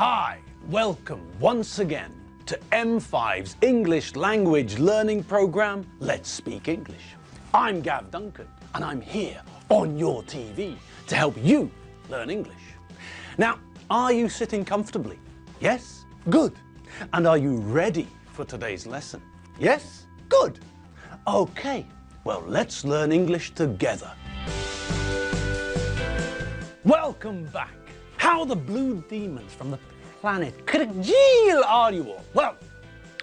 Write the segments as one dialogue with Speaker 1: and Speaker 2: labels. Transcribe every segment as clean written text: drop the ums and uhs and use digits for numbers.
Speaker 1: Hi, welcome once again to M5's English language learning program, Let's Speak English. I'm Gav Duncan and I'm here on your TV to help you learn English. Now, are you sitting comfortably? Yes? Good. And are you ready for today's lesson? Yes? Good. Okay, well, let's learn English together. Welcome back. How the blue demons from the planet Kyrgyz are you all? Well,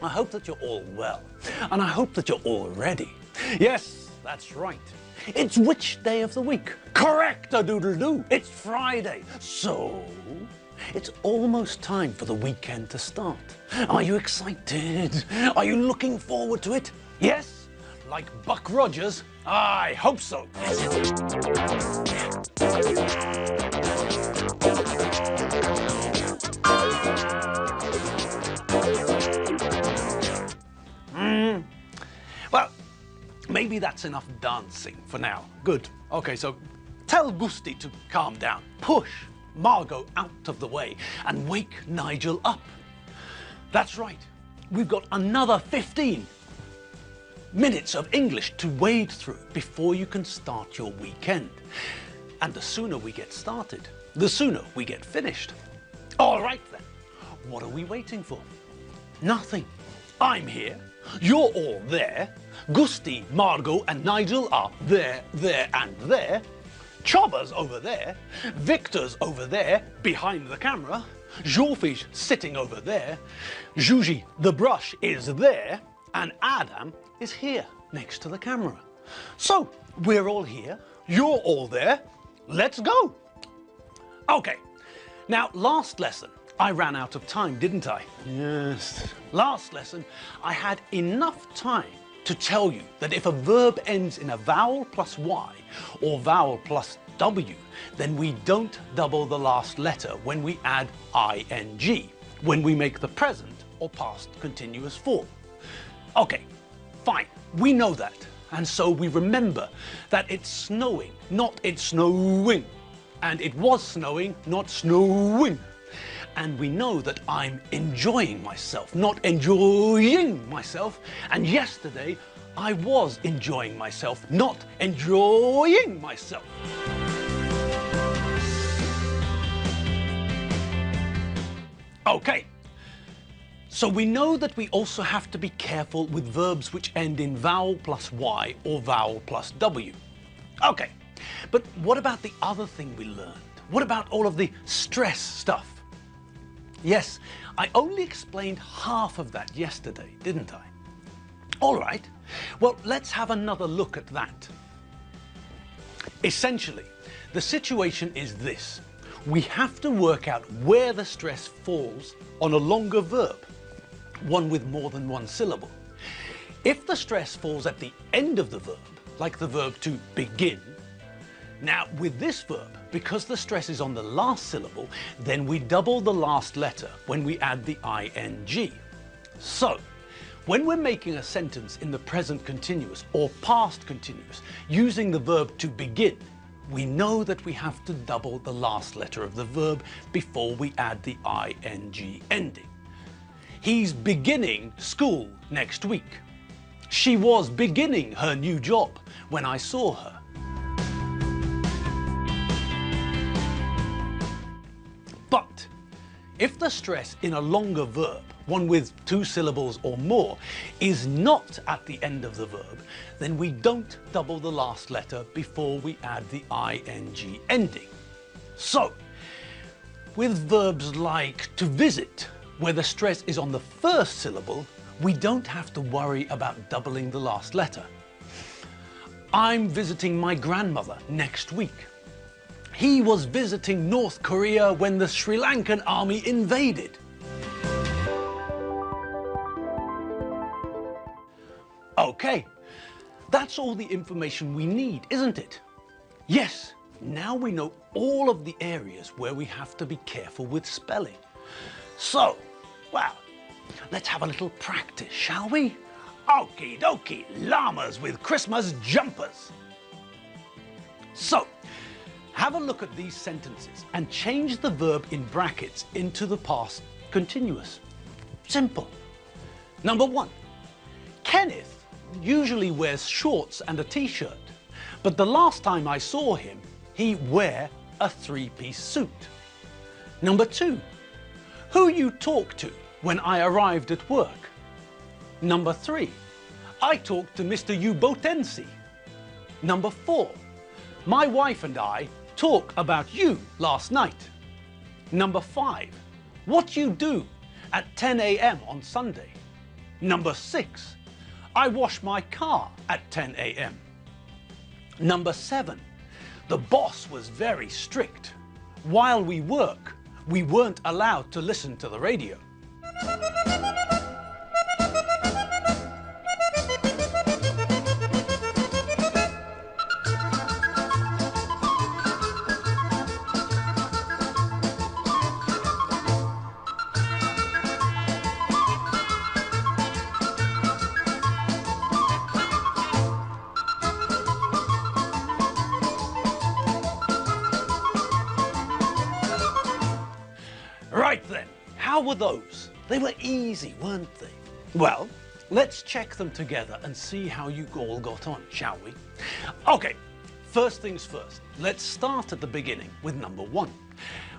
Speaker 1: I hope that you're all well, and I hope that you're all ready. Yes, that's right. It's which day of the week? Correct-a-doodle-doo. It's Friday. So, it's almost time for the weekend to start. Are you excited? Are you looking forward to it? Yes? Like Buck Rogers? I hope so. Well, maybe that's enough dancing for now. Good. Okay, so tell Gusti to calm down. Push Margot out of the way and wake Nigel up. That's right. We've got another 15 minutes of English to wade through before you can start your weekend. And the sooner we get started, the sooner we get finished. All right then. What are we waiting for? Nothing. I'm here. You're all there. Gusti, Margot and Nigel are there, and there. Chobber's over there. Victor's over there, behind the camera. Jorfi's sitting over there. Juji, the brush, is there. And Adam is here, next to the camera. So, we're all here. You're all there. Let's go. Okay. Now, last lesson, I ran out of time, didn't I? Yes. Last lesson, I had enough time to tell you that if a verb ends in a vowel plus Y or vowel plus W, then we don't double the last letter when we add ing, when we make the present or past continuous form. Okay, fine, we know that. And so we remember that it's snowing, not it's snowing. And it was snowing, not snowing. And we know that I'm enjoying myself, not enjoying myself. And yesterday, I was enjoying myself, not enjoying myself. Okay. So we know that we also have to be careful with verbs which end in vowel plus Y or vowel plus W. Okay. But what about the other thing we learned? What about all of the stress stuff? Yes, I only explained half of that yesterday, didn't I? All right, well, let's have another look at that. Essentially, the situation is this. We have to work out where the stress falls on a longer verb, one with more than one syllable. If the stress falls at the end of the verb, like the verb to begin, now with this verb, because the stress is on the last syllable, then we double the last letter when we add the ing. So, when we're making a sentence in the present continuous or past continuous using the verb to begin, we know that we have to double the last letter of the verb before we add the ing ending. He's beginning school next week. She was beginning her new job when I saw her. But if the stress in a longer verb, one with two syllables or more, is not at the end of the verb, then we don't double the last letter before we add the ing ending. So, with verbs like to visit, where the stress is on the first syllable, we don't have to worry about doubling the last letter. I'm visiting my grandmother next week. He was visiting North Korea when the Sri Lankan army invaded. Okay, that's all the information we need, isn't it? Yes, now we know all of the areas where we have to be careful with spelling. So, well, let's have a little practice, shall we? Okie dokie, llamas with Christmas jumpers. So, Have a look at these sentences and change the verb in brackets into the past continuous. Simple. Number 1. Kenneth usually wears shorts and a t-shirt, but the last time I saw him, he wear a 3-piece suit. Number 2. Who you talk to when I arrived at work? Number 3. I talked to Mr. Ubotensi. Number 4. My wife and I talk about you last night. Number 5. What you do at 10 a.m. on Sunday. Number 6. I wash my car at 10 a.m. Number 7. The boss was very strict. While we work, we weren't allowed to listen to the radio. Right then, how were those? They were easy, weren't they? Well, let's check them together and see how you all got on, shall we? Okay, first things first. Let's start at the beginning with number 1.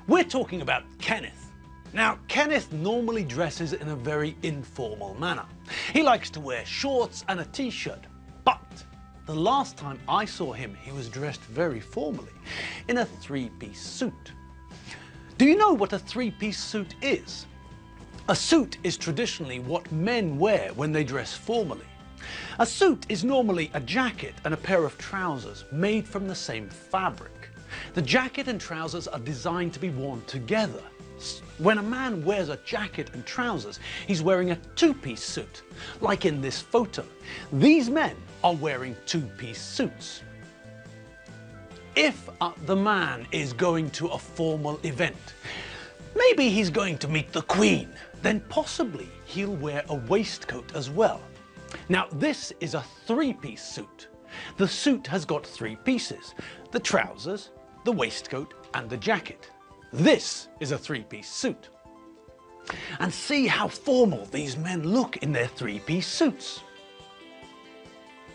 Speaker 1: We're talking about Kenneth. Now, Kenneth normally dresses in a very informal manner. He likes to wear shorts and a t-shirt, but the last time I saw him, he was dressed very formally in a 3-piece suit. Do you know what a 3-piece suit is? A suit is traditionally what men wear when they dress formally. A suit is normally a jacket and a pair of trousers made from the same fabric. The jacket and trousers are designed to be worn together. When a man wears a jacket and trousers, he's wearing a 2-piece suit, like in this photo. These men are wearing 2-piece suits. If the man is going to a formal event, maybe he's going to meet the Queen, then possibly he'll wear a waistcoat as well. Now, this is a 3-piece suit. The suit has got 3 pieces: the trousers, the waistcoat, and the jacket. This is a 3-piece suit. And see how formal these men look in their 3-piece suits.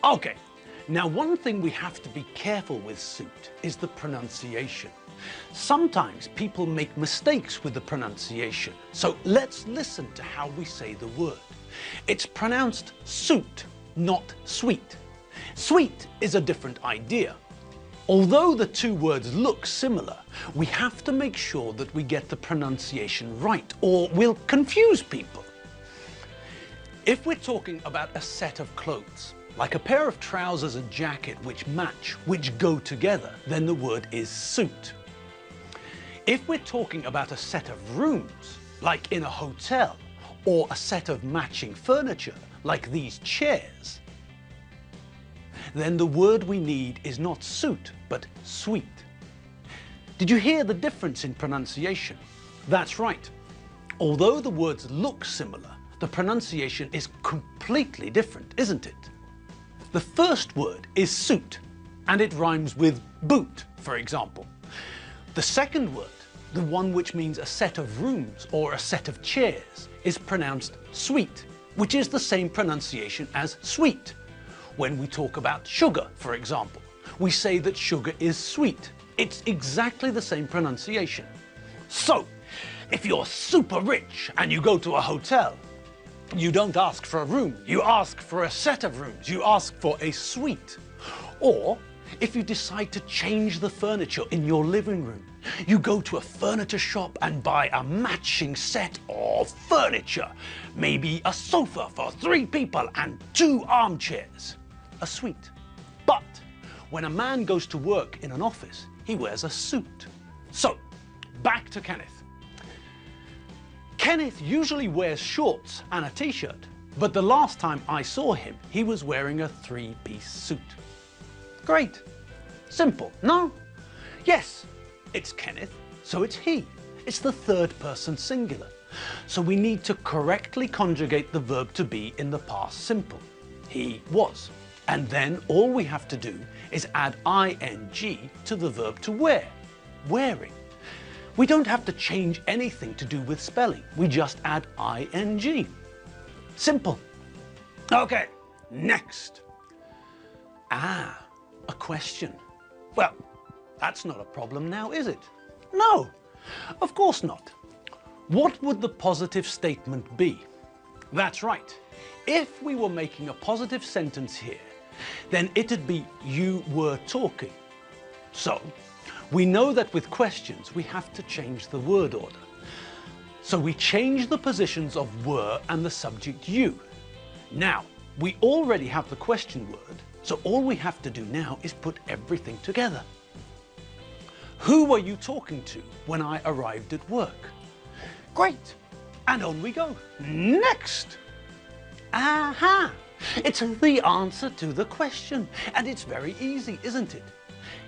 Speaker 1: Okay. Now, one thing we have to be careful with suit is the pronunciation. Sometimes people make mistakes with the pronunciation, so let's listen to how we say the word. It's pronounced suit, not sweet. Sweet is a different idea. Although the two words look similar, we have to make sure that we get the pronunciation right, or we'll confuse people. If we're talking about a set of clothes, like a pair of trousers and jacket which match, which go together, then the word is suit. If we're talking about a set of rooms, like in a hotel, or a set of matching furniture, like these chairs, then the word we need is not suit, but sweet. Did you hear the difference in pronunciation? That's right. Although the words look similar, the pronunciation is completely different, isn't it? The first word is suit, and it rhymes with boot, for example. The second word, the one which means a set of rooms or a set of chairs, is pronounced sweet, which is the same pronunciation as sweet. When we talk about sugar, for example, we say that sugar is sweet. It's exactly the same pronunciation. So, if you're super rich and you go to a hotel, you don't ask for a room, you ask for a set of rooms, you ask for a suite. Or, if you decide to change the furniture in your living room, you go to a furniture shop and buy a matching set of furniture. Maybe a sofa for 3 people and 2 armchairs. A suite. But when a man goes to work in an office, he wears a suit. So, back to Kenneth. Kenneth usually wears shorts and a t-shirt, but the last time I saw him, he was wearing a 3-piece suit. Great. Simple, no? Yes, it's Kenneth, so it's he. It's the 3rd person singular. So we need to correctly conjugate the verb to be in the past simple. He was. And then all we have to do is add ing to the verb to wear, wearing. We don't have to change anything to do with spelling. We just add ing. Simple. Okay, next. A question. Well, that's not a problem now, is it? No, of course not. What would the positive statement be? That's right. If we were making a positive sentence here, then it'd be you were talking. So, we know that with questions we have to change the word order. So we change the positions of were and the subject you. Now, we already have the question word, so all we have to do now is put everything together. Who were you talking to when I arrived at work? Great. And on we go. Next. Aha! It's the answer to the question. And it's very easy, isn't it?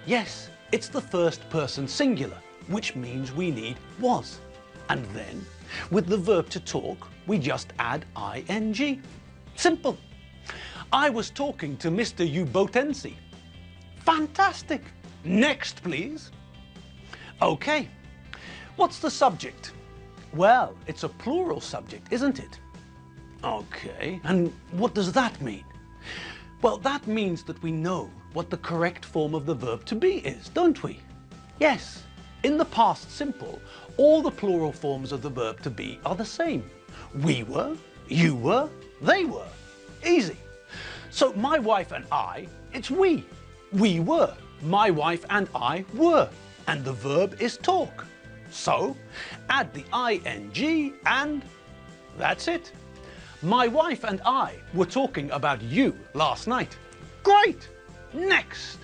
Speaker 1: Yes, it's the first person singular, which means we need was. And then, with the verb to talk, we just add ing. Simple. I was talking to Mr. Ubotensi. Fantastic. Next, please. Okay. What's the subject? Well, it's a plural subject, isn't it? Okay, and what does that mean? Well, that means that we know what the correct form of the verb to be is, don't we? Yes, in the past simple, all the plural forms of the verb to be are the same. We were, you were, they were. Easy. So my wife and I, it's we. We were. My wife and I were. And the verb is talk. So, add the ing and that's it. My wife and I were talking about you last night. Great! Next!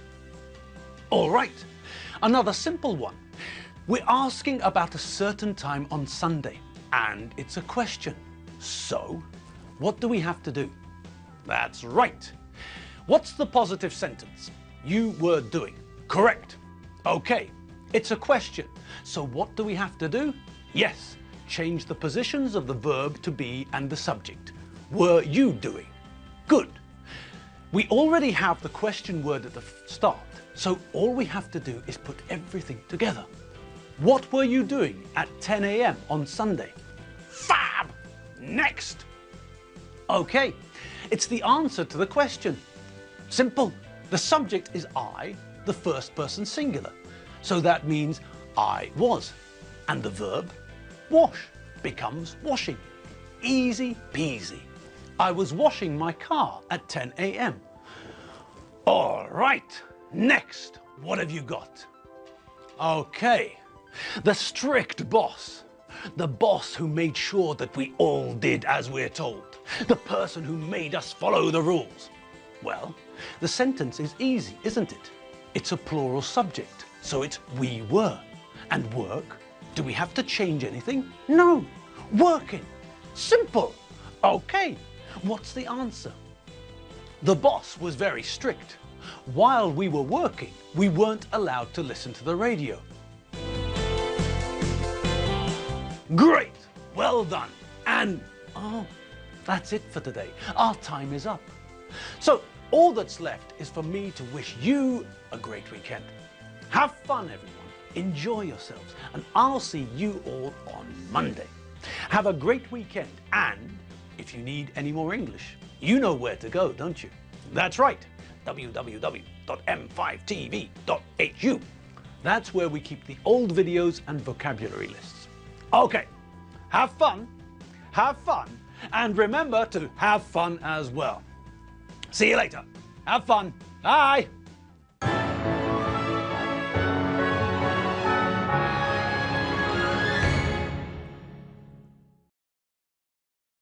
Speaker 1: All right, another simple one. We're asking about a certain time on Sunday, and it's a question. So, what do we have to do? That's right. What's the positive sentence? You were doing. Correct. Okay, it's a question. So what do we have to do? Yes, change the positions of the verb to be and the subject. Were you doing? Good. We already have the question word at the start, so all we have to do is put everything together. What were you doing at 10 a.m. on Sunday? Fab! Next! Okay, it's the answer to the question. Simple. The subject is I, the first person singular. So that means I was. And the verb, wash, becomes washing. Easy peasy. I was washing my car at 10 a.m. All right, next, what have you got? Okay, the strict boss. The boss who made sure that we all did as we're told. The person who made us follow the rules. Well, the sentence is easy, isn't it? It's a plural subject, so it's we were. And work, do we have to change anything? No, working. Simple. Okay, what's the answer? The boss was very strict. While we were working, we weren't allowed to listen to the radio. Great, well done. And, oh, that's it for today. Our time is up. So all that's left is for me to wish you a great weekend. Have fun, everyone. Enjoy yourselves. And I'll see you all on Monday. Have a great weekend. And if you need any more English, you know where to go, don't you? That's right. www.m5tv.hu. That's where we keep the old videos and vocabulary lists. Okay, have fun, and remember to have fun as well. See you later. Have fun. Bye.